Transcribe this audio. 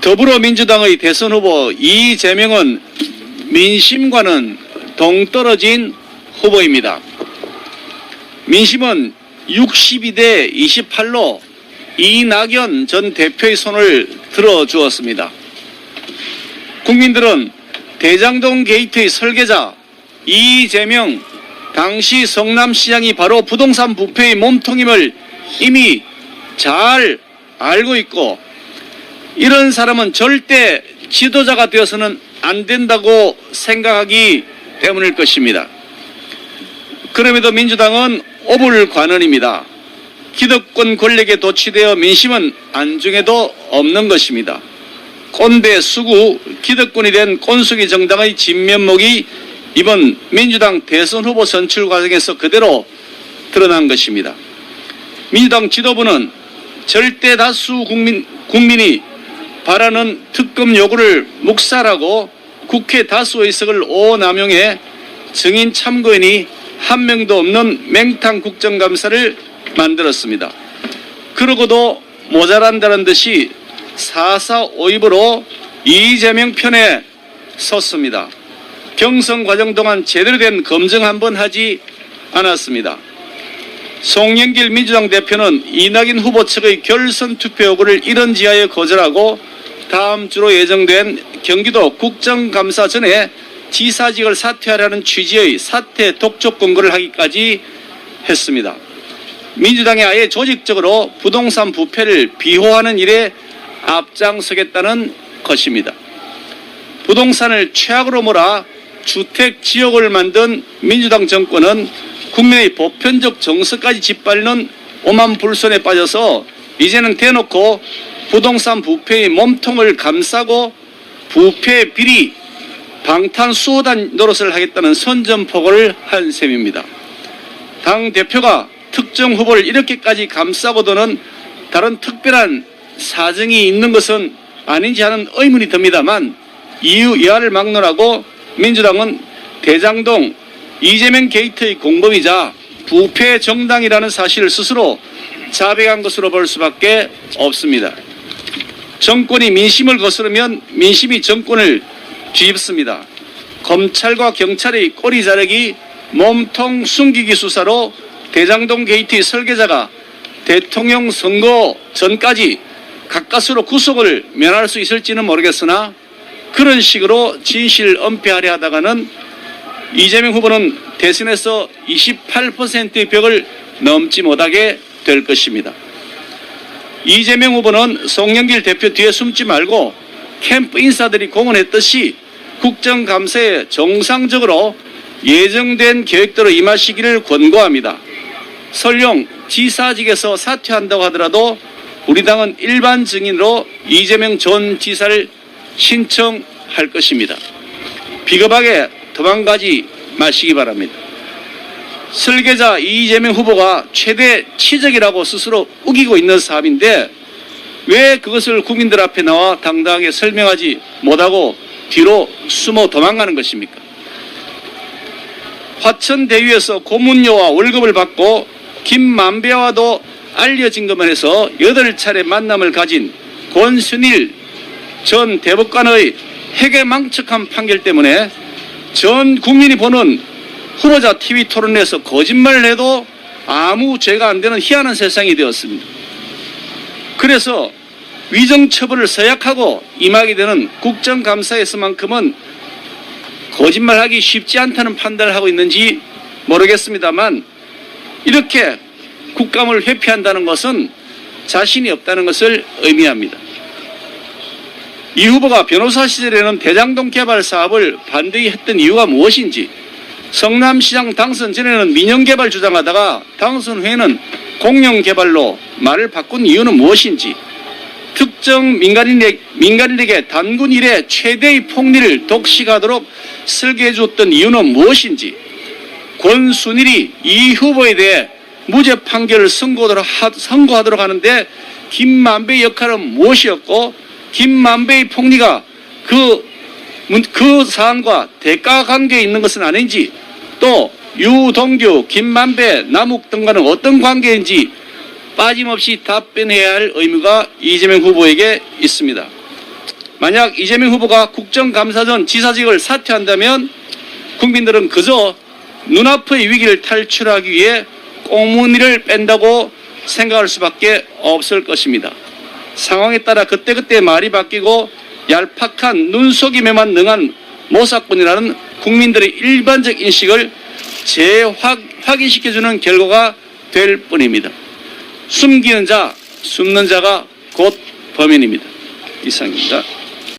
더불어민주당의 대선 후보 이재명은 민심과는 동떨어진 후보입니다. 민심은 62대 28로 이낙연 전 대표의 손을 들어주었습니다. 국민들은 대장동 게이트의 설계자 이재명 당시 성남시장이 바로 부동산 부패의 몸통임을 이미 잘 알고 있고, 이런 사람은 절대 지도자가 되어서는 안 된다고 생각하기 때문일 것입니다. 그럼에도 민주당은 오불관원입니다. 기득권 권력에 도취되어 민심은 안중에도 없는 것입니다. 꼰대 수구 기득권이 된 꼰숙이 정당의 진면목이 이번 민주당 대선 후보 선출 과정에서 그대로 드러난 것입니다. 민주당 지도부는 절대 다수 국민이 바라는 특검 요구를 묵살하고 국회 다수 의석을 오남용해 증인 참고인이 한 명도 없는 맹탕 국정감사를 만들었습니다. 그러고도 모자란다는 듯이 4.4.5입으로 이재명 편에 섰습니다. 경선 과정 동안 제대로 된 검증 한번 하지 않았습니다. 송영길 민주당 대표는 이낙연 후보 측의 결선 투표 요구를 이런 지하에 거절하고 다음 주로 예정된 경기도 국정감사 전에 지사직을 사퇴하라는 취지의 사퇴 독촉 권고를 하기까지 했습니다. 민주당이 아예 조직적으로 부동산 부패를 비호하는 일에 앞장서겠다는 것입니다. 부동산을 최악으로 몰아 주택 지옥을 만든 민주당 정권은 국민의 보편적 정서까지 짓밟는 오만불손에 빠져서 이제는 대놓고 부동산 부패의 몸통을 감싸고 부패 비리 방탄수호단 노릇을 하겠다는 선전포고를 한 셈입니다. 당대표가 특정 후보를 이렇게까지 감싸고도는 다른 특별한 사정이 있는 것은 아닌지 하는 의문이 듭니다만, 이유 여하를 막론하고 민주당은 대장동 이재명 게이트의 공범이자 부패 정당이라는 사실을 스스로 자백한 것으로 볼 수밖에 없습니다. 정권이 민심을 거스르면 민심이 정권을 뒤집습니다. 검찰과 경찰의 꼬리 자르기 몸통 숨기기 수사로 대장동 게이트의 설계자가 대통령 선거 전까지 가까스로 구속을 면할 수 있을지는 모르겠으나, 그런 식으로 진실 은폐하려 하다가는 이재명 후보는 대선에서 28%의 벽을 넘지 못하게 될 것입니다. 이재명 후보는 송영길 대표 뒤에 숨지 말고 캠프 인사들이 공언했듯이 국정감사에 정상적으로 예정된 계획대로 임하시기를 권고합니다. 설령 지사직에서 사퇴한다고 하더라도 우리 당은 일반 증인으로 이재명 전 지사를 신청할 것입니다. 비겁하게 도망가지 마시기 바랍니다. 설계자 이재명 후보가 최대 치적이라고 스스로 우기고 있는 사업인데 왜 그것을 국민들 앞에 나와 당당하게 설명하지 못하고 뒤로 숨어 도망가는 것입니까? 화천대유에서 고문료와 월급을 받고 김만배와도 알려진 것만 해서 8차례 만남을 가진 권순일 전 대법관의 해괴망측한 판결 때문에 전 국민이 보는 후보자 TV 토론에서 거짓말을 해도 아무 죄가 안 되는 희한한 세상이 되었습니다. 그래서 위정처벌을 서약하고 임하게 되는 국정감사에서만큼은 거짓말하기 쉽지 않다는 판단을 하고 있는지 모르겠습니다만, 이렇게 국감을 회피한다는 것은 자신이 없다는 것을 의미합니다. 이 후보가 변호사 시절에는 대장동 개발 사업을 반대히 했던 이유가 무엇인지, 성남시장 당선 전에는 민영개발 주장하다가 당선 후에는 공영개발로 말을 바꾼 이유는 무엇인지, 특정 민간인에게 단군 이래 최대의 폭리를 독식하도록 설계해 주었던 이유는 무엇인지, 권순일이 이 후보에 대해 무죄 판결을 선고하도록 하는데 김만배의 역할은 무엇이었고, 김만배의 폭리가 그 사안과 대가 관계에 있는 것은 아닌지, 또 유동규, 김만배, 남욱 등과는 어떤 관계인지 빠짐없이 답변해야 할 의무가 이재명 후보에게 있습니다. 만약 이재명 후보가 국정감사전 지사직을 사퇴한다면 국민들은 그저 눈앞의 위기를 탈출하기 위해 꽁무니를 뺀다고 생각할 수밖에 없을 것입니다. 상황에 따라 그때그때 말이 바뀌고 얄팍한 눈속임에만 능한 모사꾼이라는 국민들의 일반적 인식을 재확인시켜주는 결과가 될 뿐입니다. 숨기는 자, 숨는 자가 곧 범인입니다. 이상입니다.